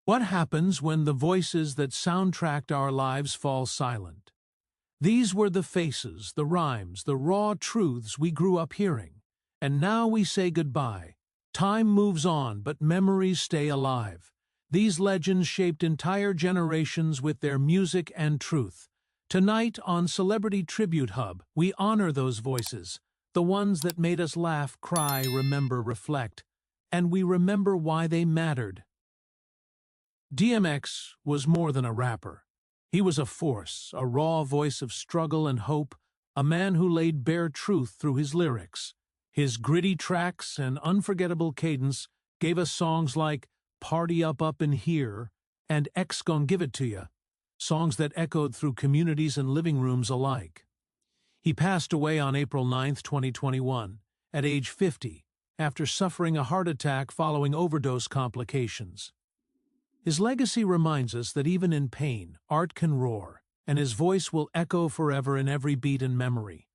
What happens when the voices that soundtracked our lives fall silent? These were the faces, the rhymes, the raw truths we grew up hearing. And now we say goodbye. Time moves on, but memories stay alive. These legends shaped entire generations with their music and truth. Tonight on CelebrityTributeHub, we honor those voices, the ones that made us laugh, cry, remember, reflect, and we remember why they mattered. DMX was more than a rapper. He was a force, a raw voice of struggle and hope, a man who laid bare truth through his lyrics. His gritty tracks and unforgettable cadence gave us songs like Party Up Up in Here and X Gon' Give It To Ya, songs that echoed through communities and living rooms alike. He passed away on April 9, 2021, at age 50, after suffering a heart attack following overdose complications. His legacy reminds us that even in pain, art can roar, and his voice will echo forever in every beat and memory.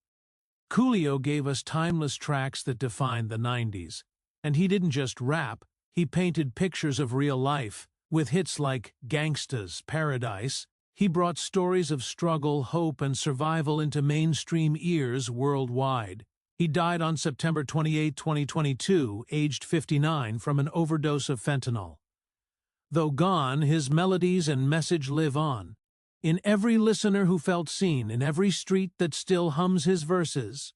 Coolio gave us timeless tracks that defined the 90s, and he didn't just rap, he painted pictures of real life. With hits like Gangsta's Paradise, he brought stories of struggle, hope, and survival into mainstream ears worldwide. He died on September 28, 2022, aged 59, from an overdose of fentanyl. Though gone, his melodies and message live on, in every listener who felt seen, in every street that still hums his verses.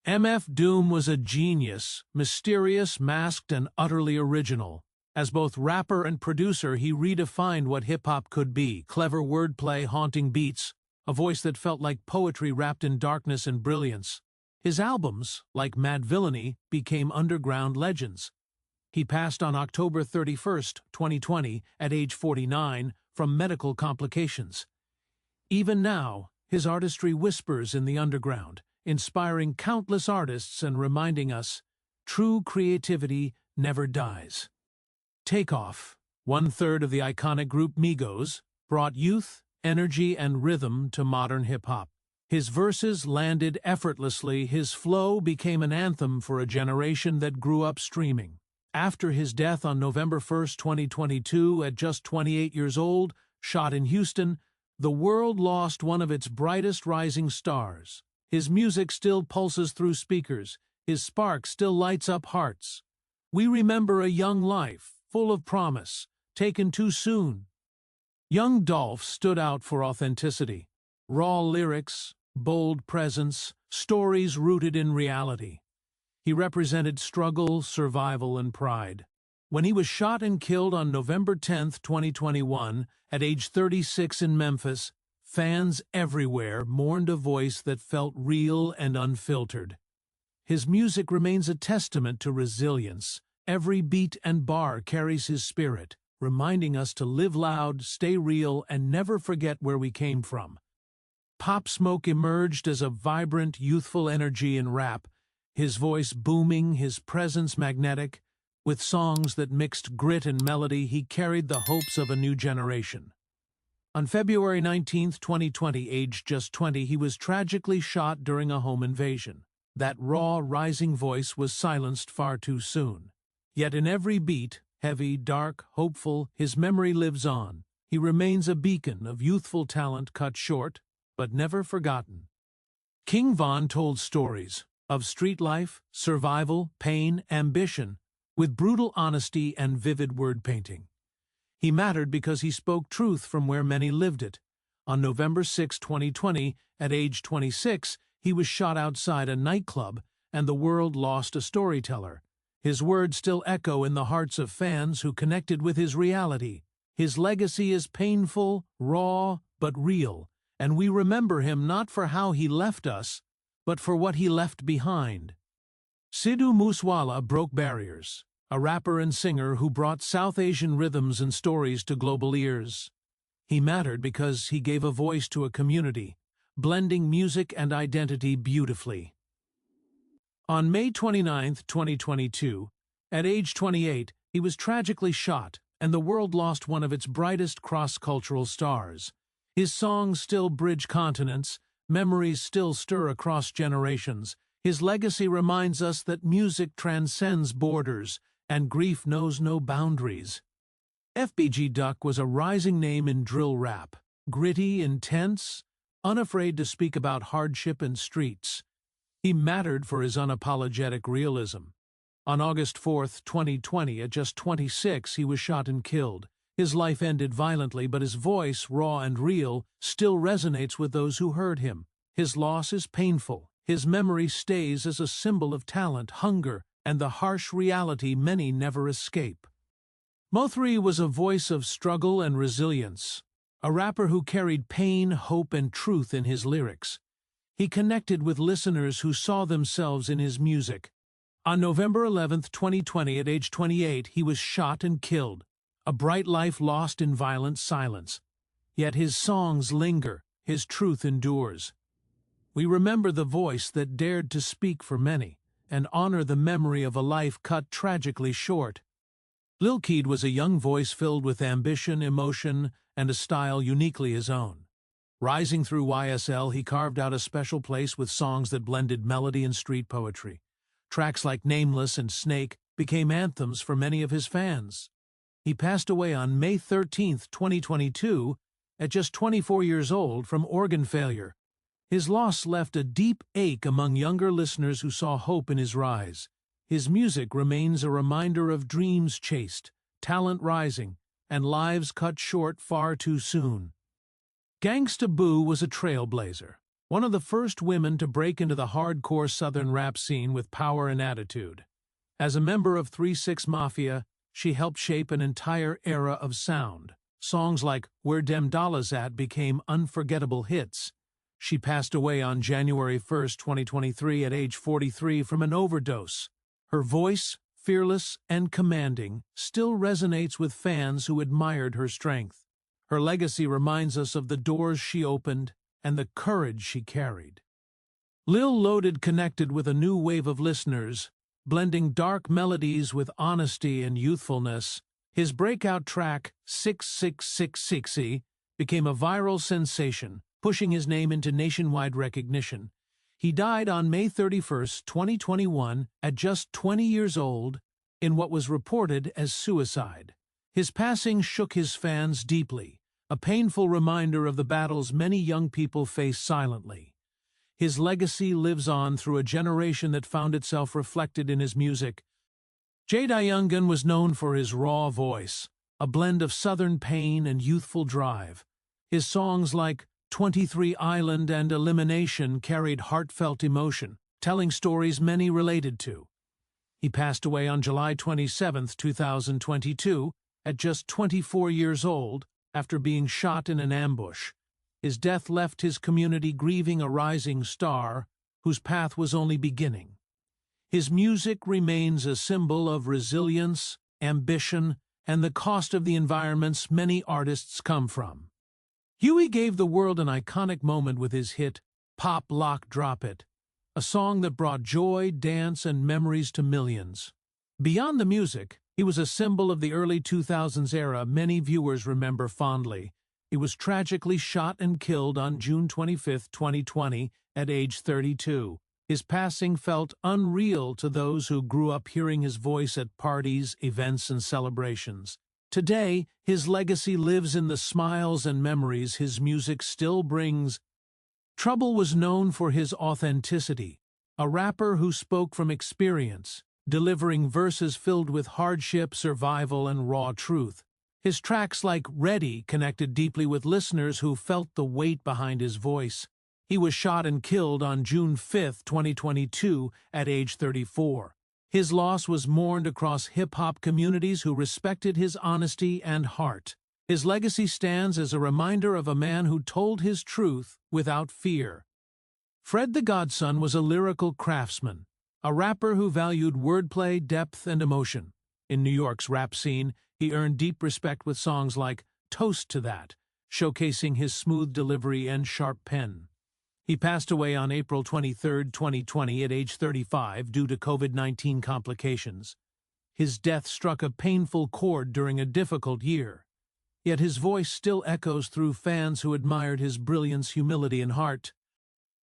MF Doom was a genius, mysterious, masked, and utterly original. As both rapper and producer, he redefined what hip-hop could be: clever wordplay, haunting beats, a voice that felt like poetry wrapped in darkness and brilliance. His albums, like Mad Villainy, became underground legends. He passed on October 31, 2020, at age 49, from medical complications. Even now, his artistry whispers in the underground, inspiring countless artists and reminding us, true creativity never dies. Takeoff, one-third of the iconic group Migos, brought youth, energy, and rhythm to modern hip-hop. His verses landed effortlessly, his flow became an anthem for a generation that grew up streaming. After his death on November 1, 2022, at just 28 years old, shot in Houston, the world lost one of its brightest rising stars. His music still pulses through speakers, his spark still lights up hearts. We remember a young life, full of promise, taken too soon. Young Dolph stood out for authenticity. Raw lyrics, bold presence, stories rooted in reality. He represented struggle, survival, and pride. When he was shot and killed on November 10, 2021, at age 36 in Memphis, fans everywhere mourned a voice that felt real and unfiltered. His music remains a testament to resilience. Every beat and bar carries his spirit, reminding us to live loud, stay real, and never forget where we came from. Pop Smoke emerged as a vibrant, youthful energy in rap, his voice booming, his presence magnetic. With songs that mixed grit and melody, he carried the hopes of a new generation. On February 19, 2020, aged just 20, he was tragically shot during a home invasion. That raw, rising voice was silenced far too soon. Yet in every beat, heavy, dark, hopeful, his memory lives on. He remains a beacon of youthful talent cut short, but never forgotten. King Von told stories of street life, survival, pain, ambition, with brutal honesty and vivid word painting. He mattered because he spoke truth from where many lived it. On November 6, 2020, at age 26, he was shot outside a nightclub, and the world lost a storyteller. His words still echo in the hearts of fans who connected with his reality. His legacy is painful, raw, but real, and we remember him not for how he left us, but for what he left behind. Sidhu Moose Wala broke barriers, a rapper and singer who brought South Asian rhythms and stories to global ears. He mattered because he gave a voice to a community, blending music and identity beautifully. On May 29, 2022, at age 28, he was tragically shot, and the world lost one of its brightest cross-cultural stars. His songs still bridge continents, memories still stir across generations. His legacy reminds us that music transcends borders, and grief knows no boundaries. FBG Duck was a rising name in drill rap, gritty, intense, unafraid to speak about hardship and streets. He mattered for his unapologetic realism. On August 4, 2020, at just 26, he was shot and killed. His life ended violently, but his voice, raw and real, still resonates with those who heard him. His loss is painful. His memory stays as a symbol of talent, hunger, and the harsh reality many never escape. Mo3 was a voice of struggle and resilience, a rapper who carried pain, hope, and truth in his lyrics. He connected with listeners who saw themselves in his music. On November 11, 2020, at age 28, he was shot and killed, a bright life lost in violent silence. Yet his songs linger, his truth endures. We remember the voice that dared to speak for many, and honor the memory of a life cut tragically short. Lil Keed was a young voice filled with ambition, emotion, and a style uniquely his own. Rising through YSL, he carved out a special place with songs that blended melody and street poetry. Tracks like Nameless and Snake became anthems for many of his fans. He passed away on May 13, 2022, at just 24 years old from organ failure. His loss left a deep ache among younger listeners who saw hope in his rise. His music remains a reminder of dreams chased, talent rising, and lives cut short far too soon. Gangsta Boo was a trailblazer, one of the first women to break into the hardcore Southern rap scene with power and attitude. As a member of 3-6 Mafia, she helped shape an entire era of sound. Songs like Where Dem Dollars At became unforgettable hits. She passed away on January 1, 2023, at age 43 from an overdose. Her voice, fearless and commanding, still resonates with fans who admired her strength. Her legacy reminds us of the doors she opened and the courage she carried. Lil Loaded connected with a new wave of listeners, blending dark melodies with honesty and youthfulness. His breakout track, 6666, became a viral sensation, pushing his name into nationwide recognition. He died on May 31, 2021, at just 20 years old, in what was reported as suicide. His passing shook his fans deeply, a painful reminder of the battles many young people face silently. His legacy lives on through a generation that found itself reflected in his music. JayDaYoungan was known for his raw voice, a blend of Southern pain and youthful drive. His songs like 23 Island and Elimination carried heartfelt emotion, telling stories many related to. He passed away on July 27, 2022, at just 24 years old, after being shot in an ambush. His death left his community grieving a rising star whose path was only beginning. His music remains a symbol of resilience, ambition, and the cost of the environments many artists come from. Huey gave the world an iconic moment with his hit, Pop Lock Drop It, a song that brought joy, dance, and memories to millions. Beyond the music, he was a symbol of the early 2000s era many viewers remember fondly. He was tragically shot and killed on June 25, 2020, at age 32. His passing felt unreal to those who grew up hearing his voice at parties, events, and celebrations. Today, his legacy lives in the smiles and memories his music still brings. Trouble was known for his authenticity, a rapper who spoke from experience, delivering verses filled with hardship, survival, and raw truth. His tracks like Ready connected deeply with listeners who felt the weight behind his voice. He was shot and killed on June 5, 2022, at age 34. His loss was mourned across hip-hop communities who respected his honesty and heart. His legacy stands as a reminder of a man who told his truth without fear. Fred the Godson was a lyrical craftsman, a rapper who valued wordplay, depth, and emotion. In New York's rap scene, he earned deep respect with songs like Toast to That, showcasing his smooth delivery and sharp pen. He passed away on April 23, 2020, at age 35 due to COVID-19 complications. His death struck a painful chord during a difficult year. Yet his voice still echoes through fans who admired his brilliance, humility, and heart.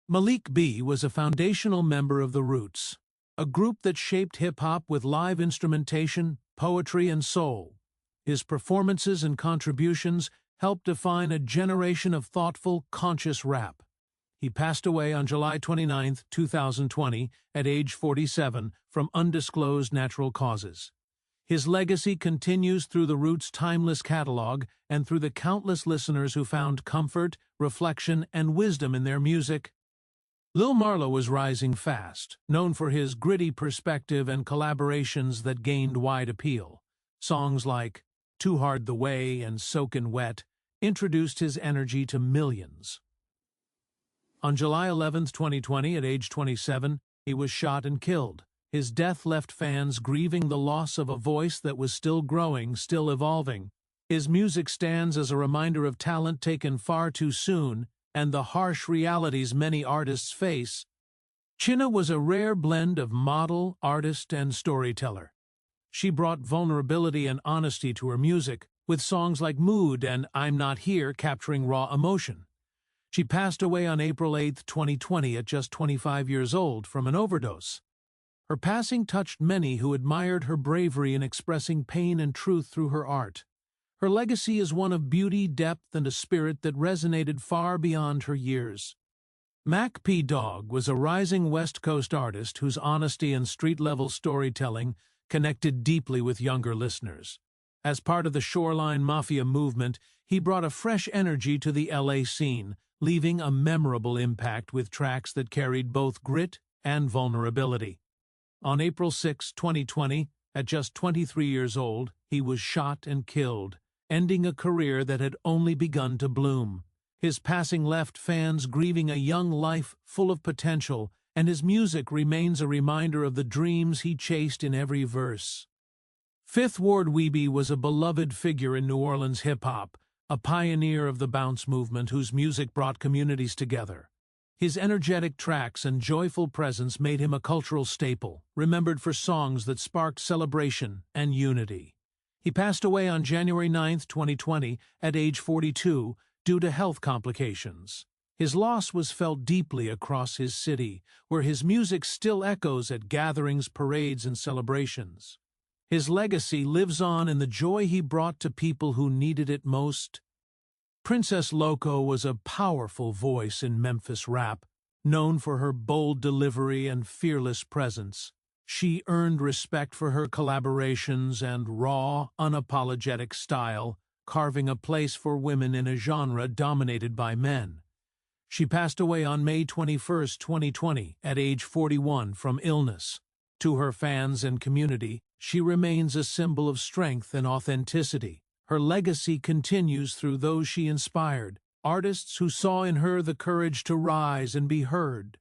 Malik B was a foundational member of The Roots, a group that shaped hip-hop with live instrumentation, poetry, and soul. His performances and contributions helped define a generation of thoughtful, conscious rap. He passed away on July 29, 2020, at age 47, from undisclosed natural causes. His legacy continues through the Roots' timeless catalog and through the countless listeners who found comfort, reflection, and wisdom in their music. Lil Marlowe was rising fast, known for his gritty perspective and collaborations that gained wide appeal. Songs like Too Hard the Way and Soakin' Wet introduced his energy to millions. On July 11, 2020, at age 27, he was shot and killed. His death left fans grieving the loss of a voice that was still growing, still evolving. His music stands as a reminder of talent taken far too soon and the harsh realities many artists face. Chinna was a rare blend of model, artist, and storyteller. She brought vulnerability and honesty to her music, with songs like Mood and I'm Not Here capturing raw emotion. She passed away on April 8, 2020, at just 25 years old from an overdose. Her passing touched many who admired her bravery in expressing pain and truth through her art. Her legacy is one of beauty, depth, and a spirit that resonated far beyond her years. Mac P. Dog was a rising West Coast artist whose honesty and street-level storytelling connected deeply with younger listeners. As part of the Shoreline Mafia movement, he brought a fresh energy to the LA scene, leaving a memorable impact with tracks that carried both grit and vulnerability. On April 6, 2020, at just 23 years old, he was shot and killed, ending a career that had only begun to bloom. His passing left fans grieving a young life full of potential, and his music remains a reminder of the dreams he chased in every verse. Fifth Ward Weebie was a beloved figure in New Orleans hip-hop, a pioneer of the bounce movement whose music brought communities together. His energetic tracks and joyful presence made him a cultural staple, remembered for songs that sparked celebration and unity. He passed away on January 9, 2020, at age 42, due to health complications. His loss was felt deeply across his city, where his music still echoes at gatherings, parades, and celebrations. His legacy lives on in the joy he brought to people who needed it most. Princess Loco was a powerful voice in Memphis rap, known for her bold delivery and fearless presence. She earned respect for her collaborations and raw, unapologetic style, carving a place for women in a genre dominated by men. She passed away on May 21, 2020, at age 41 from illness. To her fans and community, she remains a symbol of strength and authenticity. Her legacy continues through those she inspired, artists who saw in her the courage to rise and be heard.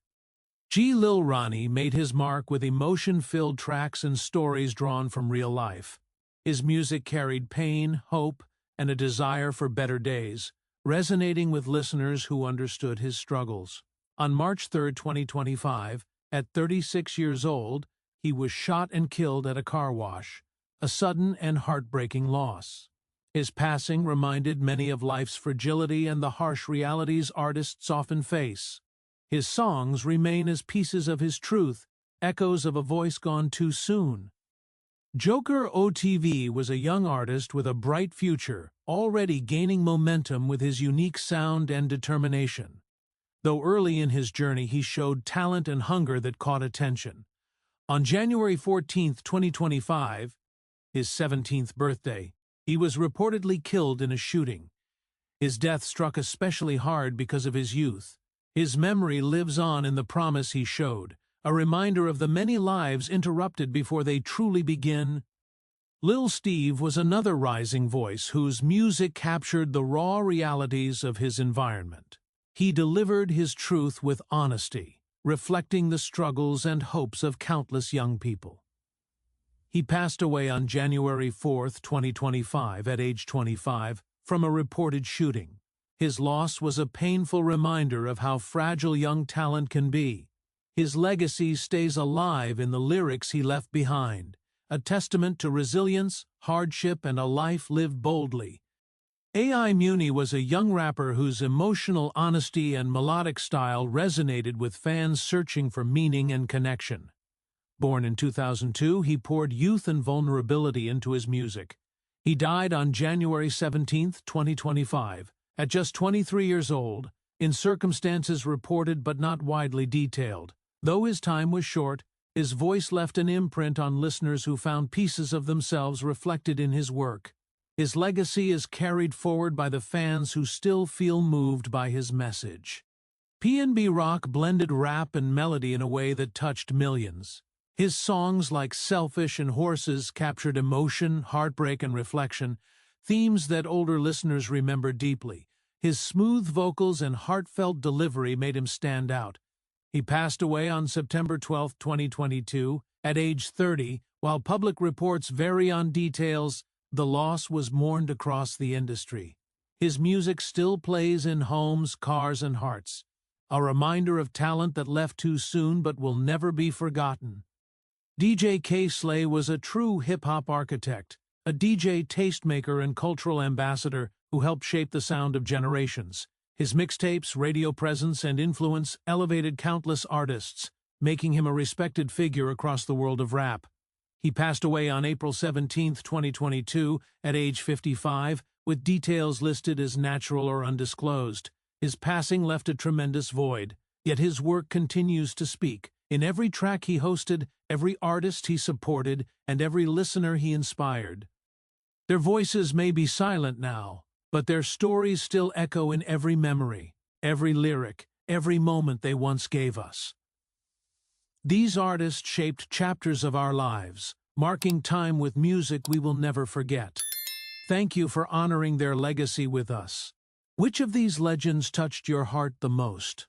Lil Ronnie made his mark with emotion-filled tracks and stories drawn from real life. His music carried pain, hope, and a desire for better days, resonating with listeners who understood his struggles. On March 3, 2025, at 36 years old, he was shot and killed at a car wash, a sudden and heartbreaking loss. His passing reminded many of life's fragility and the harsh realities artists often face. His songs remain as pieces of his truth, echoes of a voice gone too soon. Joker OTV was a young artist with a bright future, already gaining momentum with his unique sound and determination. Though early in his journey he showed talent and hunger that caught attention. On January 14, 2025, his 17th birthday, he was reportedly killed in a shooting. His death struck especially hard because of his youth. His memory lives on in the promise he showed, a reminder of the many lives interrupted before they truly begin. Lil Steve was another rising voice whose music captured the raw realities of his environment. He delivered his truth with honesty, reflecting the struggles and hopes of countless young people. He passed away on January 4, 2025, at age 25, from a reported shooting. His loss was a painful reminder of how fragile young talent can be. His legacy stays alive in the lyrics he left behind, a testament to resilience, hardship, and a life lived boldly. A.I. Muni was a young rapper whose emotional honesty and melodic style resonated with fans searching for meaning and connection. Born in 2002, he poured youth and vulnerability into his music. He died on January 17, 2025, at just 23 years old, in circumstances reported but not widely detailed. Though his time was short, his voice left an imprint on listeners who found pieces of themselves reflected in his work. His legacy is carried forward by the fans who still feel moved by his message. P&B Rock blended rap and melody in a way that touched millions. His songs like Selfish and Horses captured emotion, heartbreak, and reflection, themes that older listeners remember deeply. His smooth vocals and heartfelt delivery made him stand out. He passed away on September 12, 2022, at age 30. While public reports vary on details, the loss was mourned across the industry. His music still plays in homes, cars, and hearts, a reminder of talent that left too soon but will never be forgotten. DJ K-Slay was a true hip-hop architect, a DJ tastemaker and cultural ambassador who helped shape the sound of generations. His mixtapes, radio presence, and influence elevated countless artists, making him a respected figure across the world of rap. He passed away on April 17, 2022, at age 55, with details listed as natural or undisclosed. His passing left a tremendous void, yet his work continues to speak. In every track he hosted, every artist he supported, and every listener he inspired. Their voices may be silent now, but their stories still echo in every memory, every lyric, every moment they once gave us. These artists shaped chapters of our lives, marking time with music we will never forget. Thank you for honoring their legacy with us. Which of these legends touched your heart the most?